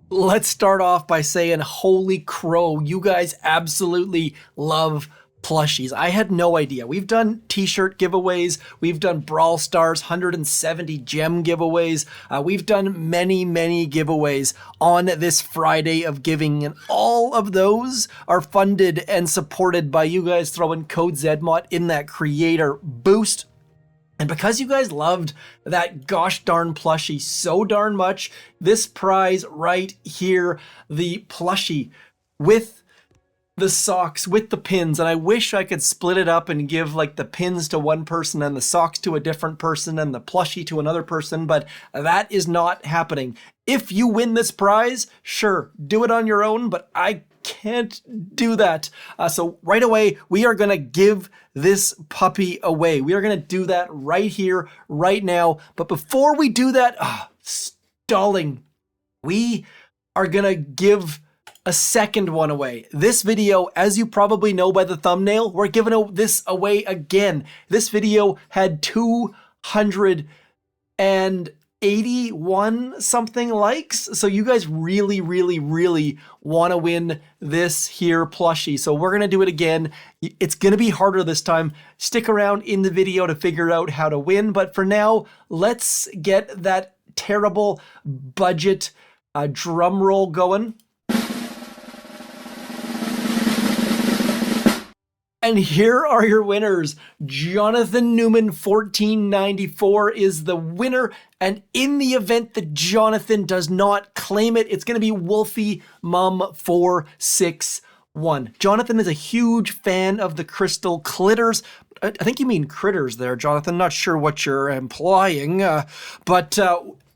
Let's start off by saying, holy crow, you guys absolutely love plushies. I had no idea. We've done t-shirt giveaways. We've done Brawl Stars 170 gem giveaways. We've done many giveaways on this Friday of giving, and all of those are funded and supported by you guys throwing code zmoT in that creator boost. And because you guys loved that gosh darn plushie so darn much, this prize right here, the plushie with the socks, with the pins, and I wish I could split it up and give like the pins to one person and the socks to a different person and the plushie to another person, but that is not happening. If you win this prize, sure, do it on your own, but I can't do that. So right away, we are going to give this puppy away. We are going to do that right here, right now. But before we do that, stalling, we are going to give a second one away. This video, as you probably know by the thumbnail, we're giving this away again. This video had 281 something likes. So you guys really want to win this here plushie. So we're going to do it again. It's going to be harder this time. Stick around in the video to figure out how to win. But for now, let's get that terrible budget drum roll going. And here are your winners. Jonathan Newman 1494 is the winner. And in the event that Jonathan does not claim it, it's going to be Wolfie Mum 461. Jonathan is a huge fan of the crystal clitters. I think you mean critters there, Jonathan. Not sure what you're implying, but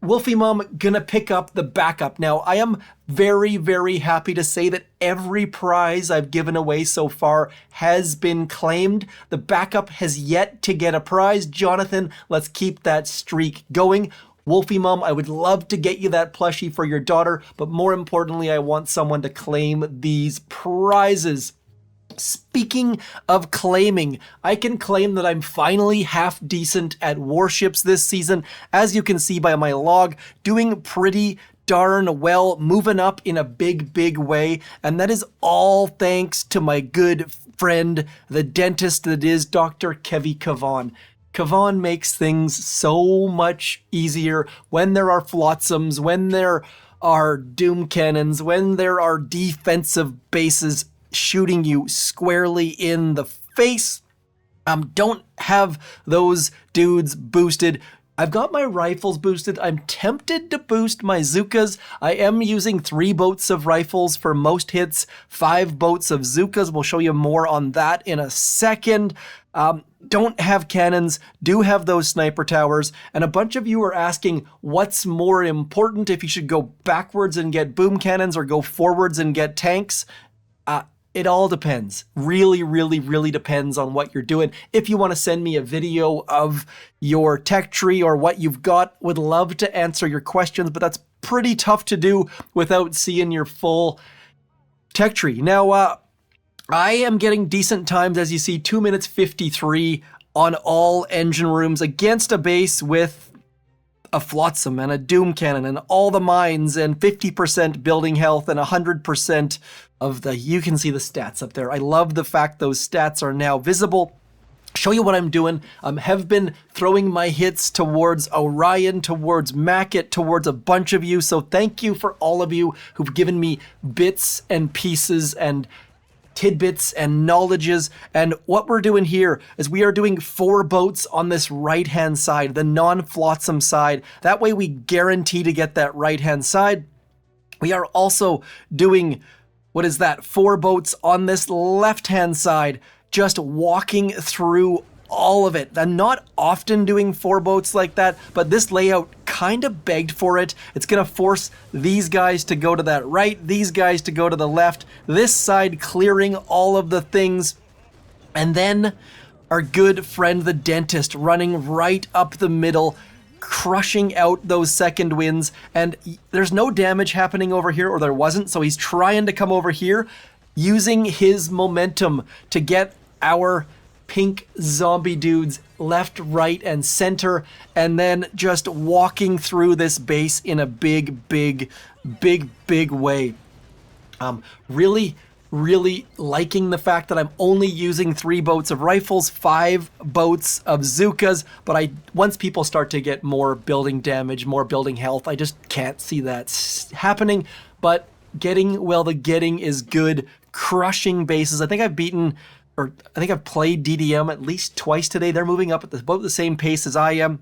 Wolfie Mum gonna pick up the backup. Now, I am very happy to say that every prize I've given away so far has been claimed. The backup has yet to get a prize. Jonathan, let's keep that streak going. Wolfie Mum, I would love to get you that plushie for your daughter, but more importantly, I want someone to claim these prizes. Speaking of claiming, I can claim that I'm finally half decent at Warships this season. As you can see by my log, doing pretty darn well, moving up in a big way. And that is all thanks to my good friend, the dentist that is Dr. Kavan. Kavan makes things so much easier when there are flotsams, when there are doom cannons, when there are defensive bases shooting you squarely in the face. Don't have those dudes boosted. I've got my rifles boosted. I'm tempted to boost my Zookas. I am using 3 boats of rifles for most hits, 5 boats of Zookas. We'll show you more on that in a second. Don't have cannons, do have those sniper towers, and a bunch of you are asking what's more important, if you should go backwards and get boom cannons or go forwards and get tanks. It all depends. Really depends on what you're doing. If you want to send me a video of your tech tree or what you've got, would love to answer your questions, but that's pretty tough to do without seeing your full tech tree. Now, I am getting decent times, as you see, 2 minutes 53 on all engine rooms against a base with a flotsam and a doom cannon and all the mines and 50% building health and 100% of the, you can see the stats up there. I love the fact those stats are now visible. Show you what I'm doing. Have been throwing my hits towards Orion, towards Mackett, towards a bunch of you. So thank you for all of you who've given me bits and pieces and tidbits and knowledges. And what we're doing here is we are doing 4 boats on this right-hand side, the non-flotsam side. That way we guarantee to get that right-hand side. We are also doing, 4 boats on this left-hand side, just walking through all of it. I'm not often doing 4 boats like that, but this layout kind of begged for it. It's going to force these guys to go to that right, these guys to go to the left, this side clearing all of the things, and then our good friend the dentist running right up the middle, crushing out those second winds, and there's no damage happening over here, or there wasn't, so he's trying to come over here, using his momentum to get our pink zombie dudes left, right, and center, and then just walking through this base in a big way. Really liking the fact that I'm only using 3 boats of rifles, 5 boats of Zookas, but once people start to get more building damage, more building health, I just can't see that happening. But the getting is good. Crushing bases. I think I've played DDM at least twice today. They're moving up at about the same pace as I am.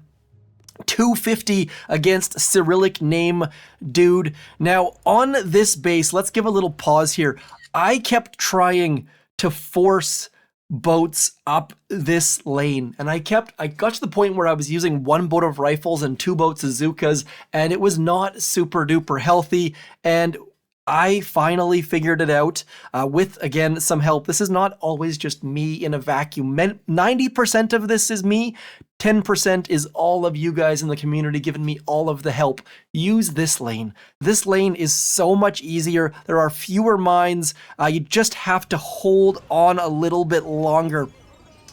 250 against Cyrillic name dude. Now on this base, let's give a little pause here. I kept trying to force boats up this lane, and I got to the point where I was using 1 boat of rifles and 2 boats of Zookas, and it was not super duper healthy, and I finally figured it out with, again, some help. This is not always just me in a vacuum. 90% of this is me. 10% is all of you guys in the community giving me all of the help. Use this lane. This lane is so much easier. There are fewer mines. You just have to hold on a little bit longer.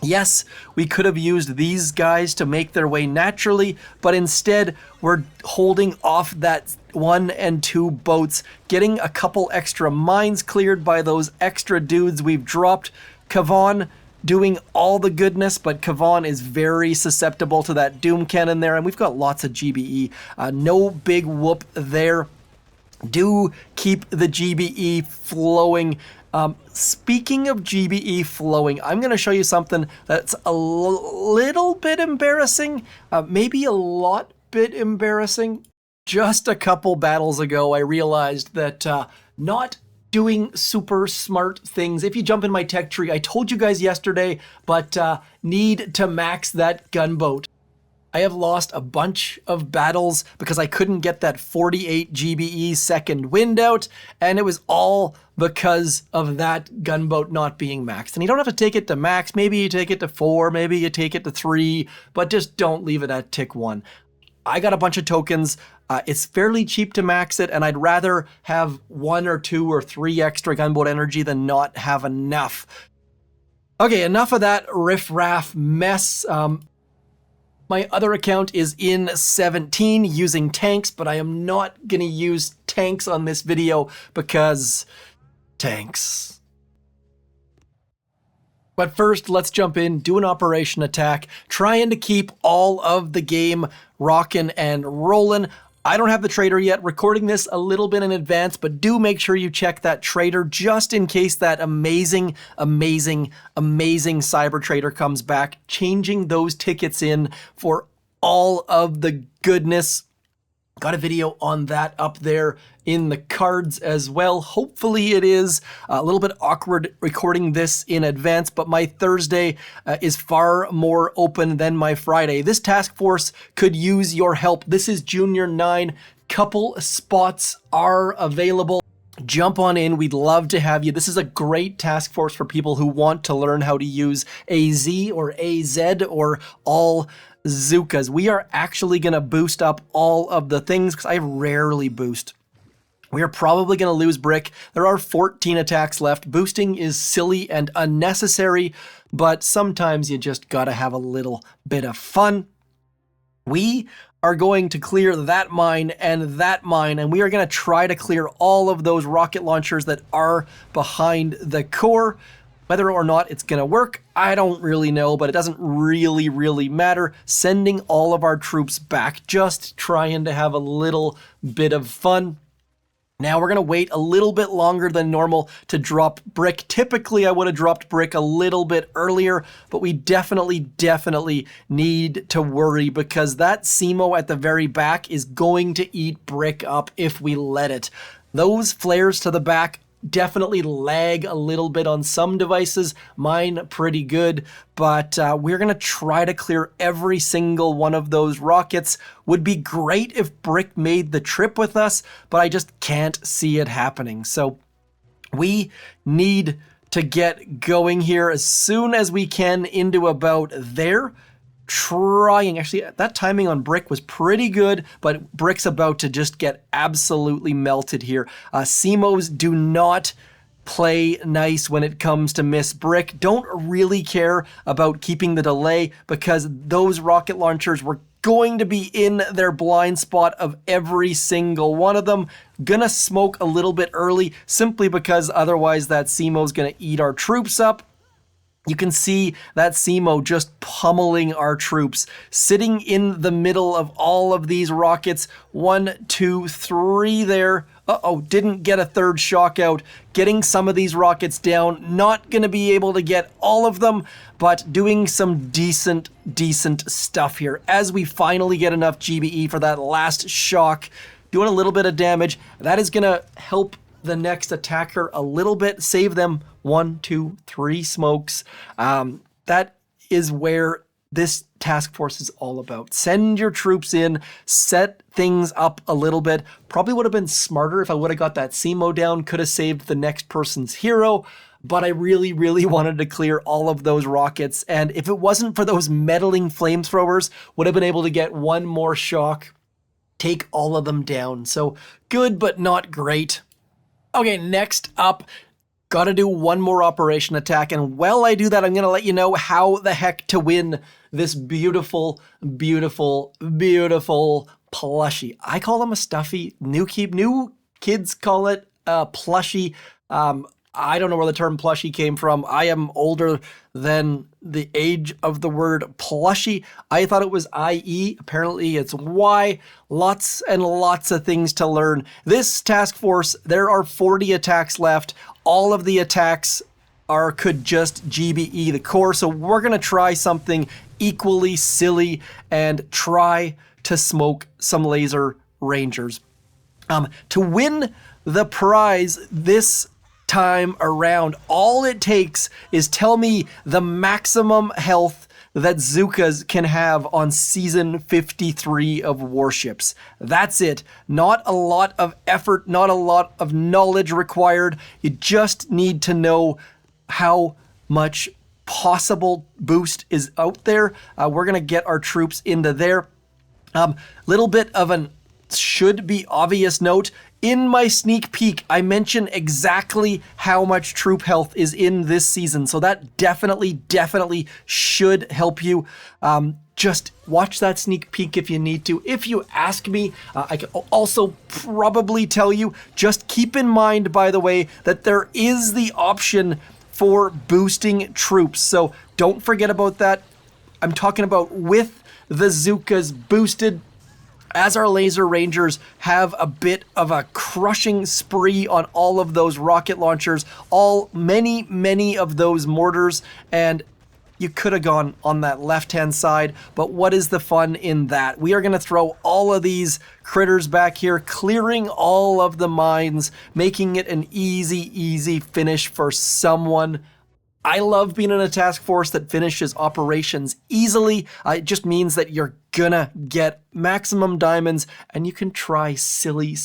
Yes, we could have used these guys to make their way naturally, but instead we're holding off that 1 and 2 boats, getting a couple extra mines cleared by those extra dudes we've dropped. Kavan doing all the goodness, but Kavan is very susceptible to that Doom Cannon there, and we've got lots of GBE. No big whoop there. Do keep the GBE flowing. Speaking of GBE flowing, I'm going to show you something that's a little bit embarrassing, maybe a lot bit embarrassing. Just a couple battles ago, I realized that not doing super smart things. If you jump in my tech tree, I told you guys yesterday, but need to max that gunboat. I have lost a bunch of battles because I couldn't get that 48 GBE second wind out, and it was all because of that gunboat not being maxed. And you don't have to take it to max. Maybe you take it to 4, maybe you take it to 3, but just don't leave it at tick 1. I got a bunch of tokens. It's fairly cheap to max it, and I'd rather have 1 or 2 or 3 extra gunboat energy than not have enough. Okay, enough of that riff-raff mess. My other account is in 17 using tanks, but I am not going to use tanks on this video because tanks. But first, let's jump in, do an operation attack, trying to keep all of the game rocking and rolling. I don't have the trader yet, recording this a little bit in advance, but do make sure you check that trader just in case that amazing cyber trader comes back, changing those tickets in for all of the goodness. Got a video on that up there in the cards as well. Hopefully it is a little bit awkward recording this in advance, but my Thursday is far more open than my Friday. This task force could use your help. This is Junior 9. Couple spots are available. Jump on in. We'd love to have you. This is a great task force for people who want to learn how to use AZ or AZ or all Zookas. We are actually going to boost up all of the things because I rarely boost. We are probably going to lose Brick. There are 14 attacks left. Boosting is silly and unnecessary, but sometimes you just got to have a little bit of fun. We are going to clear that mine, and we are going to try to clear all of those rocket launchers that are behind the core. Whether or not it's going to work, I don't really know, but it doesn't really matter. Sending all of our troops back, just trying to have a little bit of fun. Now we're going to wait a little bit longer than normal to drop Brick. Typically, I would have dropped Brick a little bit earlier, but we definitely need to worry because that zmoT at the very back is going to eat Brick up if we let it. Those flares to the back definitely lag a little bit on some devices, mine pretty good, but we're going to try to clear every single one of those rockets. Would be great if Brick made the trip with us, but I just can't see it happening. So we need to get going here as soon as we can into about there. Actually, that timing on Brick was pretty good, but Brick's about to just get absolutely melted here. zmoTs do not play nice when it comes to Miss Brick. Don't really care about keeping the delay because those rocket launchers were going to be in their blind spot of every single one of them. Gonna smoke a little bit early simply because otherwise that zmo's gonna eat our troops up. You can see that zmo just pummeling our troops, sitting in the middle of all of these rockets. 1, 2, 3 there. Uh-oh, didn't get a third shock out. Getting some of these rockets down. Not going to be able to get all of them, but doing some decent stuff here. As we finally get enough GBE for that last shock, doing a little bit of damage. That is going to help the next attacker a little bit, save them 1, 2, 3 smokes. That is where this task force is all about. Send your troops in, set things up a little bit. Probably would have been smarter if I would have got that zmo down, could have saved the next person's hero, but I really wanted to clear all of those rockets, and if it wasn't for those meddling flamethrowers, would have been able to get one more shock, take all of them down. So good, but not great. Okay, next up, gotta do one more operation attack, and while I do that, I'm gonna let you know how the heck to win this beautiful plushie. I call them a stuffy. New kids call it a plushie. I don't know where the term plushie came from. I am older than the age of the word plushie. I thought it was IE. Apparently it's Y. Lots and lots of things to learn. This task force, there are 40 attacks left. All of the attacks could just GBE the core. So we're going to try something equally silly and try to smoke some laser rangers. To win the prize this time around, all it takes is tell me the maximum health that Zookas can have on season 53 of Warships. That's it. Not a lot of effort, not a lot of knowledge required. You just need to know how much possible boost is out there. We're gonna get our troops into there. Little bit of an should be obvious note. In my sneak peek, I mention exactly how much troop health is in this season, so that definitely should help you. Just watch that sneak peek if you need to. If you ask me, I can also probably tell you, just keep in mind, by the way, that there is the option for boosting troops, so don't forget about that. I'm talking about with the Zookas boosted, as our laser rangers have a bit of a crushing spree on all of those rocket launchers, many of those mortars, and you could have gone on that left-hand side, but what is the fun in that? We are going to throw all of these critters back here, clearing all of the mines, making it an easy finish for someone. I love being in a task force that finishes operations easily. It just means that you're gonna get maximum diamonds and you can try silly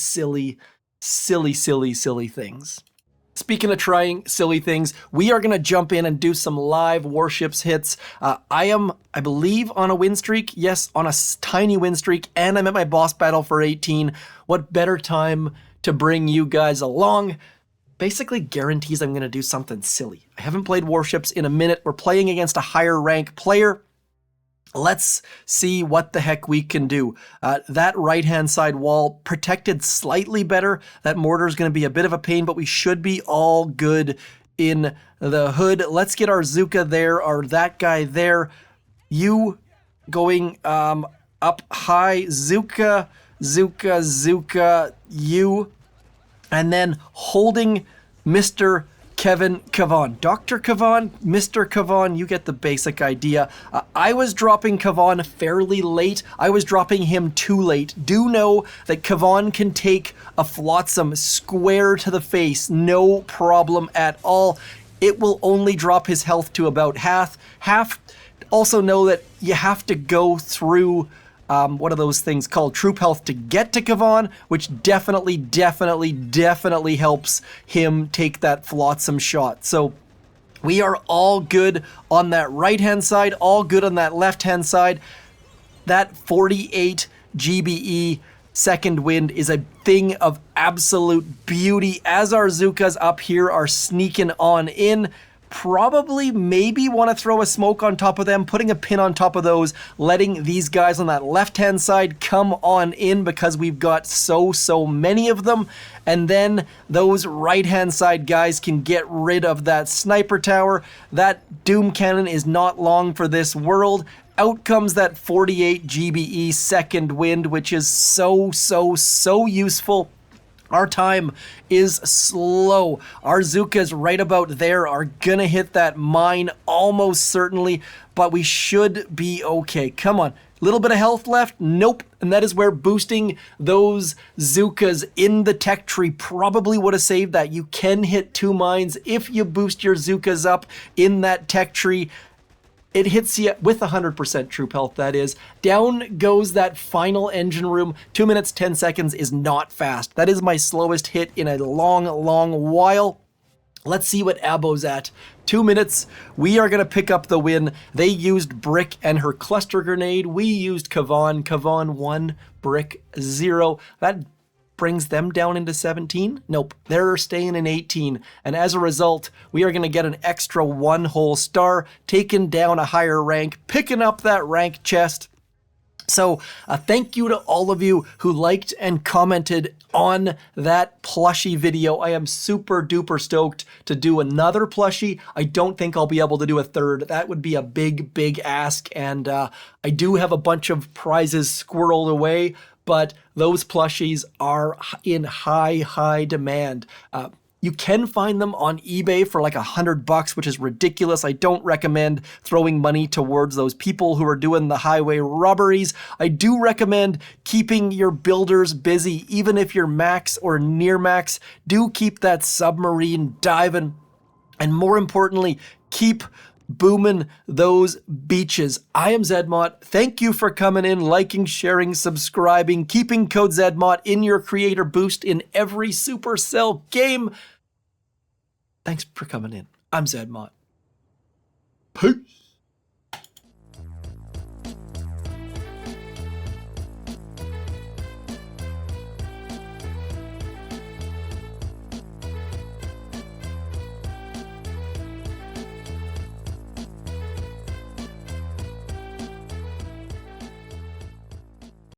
things. Speaking of trying silly things, we are gonna jump in and do some live Warships hits. I believe, on a win streak. Yes, on a tiny win streak, and I'm at my boss battle for 18. What better time to bring you guys along? Basically guarantees I'm going to do something silly. I haven't played Warships in a minute. We're playing against a higher rank player. Let's see what the heck we can do. That right-hand side wall protected slightly better. That mortar is going to be a bit of a pain, but we should be all good in the hood. Let's get our Zuka there, or that guy there. You going up high. Zuka, you. And then holding Mr. Kavan. Dr. Kavan, Mr. Kavan, you get the basic idea. I was dropping Kavan fairly late. I was dropping him too late. Do know that Kavan can take a flotsam square to the face, no problem at all. It will only drop his health to about half. Also know that you have to go through what are those things called? Troop health to get to Kavan, which definitely helps him take that flotsam shot. So we are all good on that right-hand side, all good on that left-hand side. That 48 GBE second wind is a thing of absolute beauty as our Zookas up here are sneaking on in. Probably maybe want to throw a smoke on top of them, putting a pin on top of those, letting these guys on that left-hand side come on in because we've got so many of them. And then those right-hand side guys can get rid of that sniper tower. That Doom Cannon is not long for this world. Out comes that 48 GBE second wind, which is so useful. Our time is slow. Our Zookas right about there are gonna hit that mine almost certainly, but we should be okay. Come on, little bit of health left? Nope. And that is where boosting those Zookas in the tech tree probably would have saved that. You can hit 2 mines if you boost your Zookas up in that tech tree. It hits you with 100% troop health, that is. Down goes that final engine room. 2 minutes, 10 seconds is not fast. That is my slowest hit in a long while. Let's see what Abo's at. 2 minutes. We are going to pick up the win. They used Brick and her cluster grenade. We used Kavan. Kavan 1, Brick 0. That brings them down into 17? Nope, they're staying in 18. And as a result, we are going to get an extra 1 whole star, taking down a higher rank, picking up that rank chest. So thank you to all of you who liked and commented on that plushie video. I am super duper stoked to do another plushie. I don't think I'll be able to do a third. That would be a big ask. And I do have a bunch of prizes squirreled away, but those plushies are in high demand. You can find them on eBay for like $100, which is ridiculous. I don't recommend throwing money towards those people who are doing the highway robberies. I do recommend keeping your builders busy, even if you're max or near max. Do keep that submarine diving. And more importantly, keep booming those beaches. I am zmoT. Thank you for coming in, liking, sharing, subscribing, keeping code zmoT in your creator boost in every Supercell game. Thanks for coming in. I'm zmoT. Peace.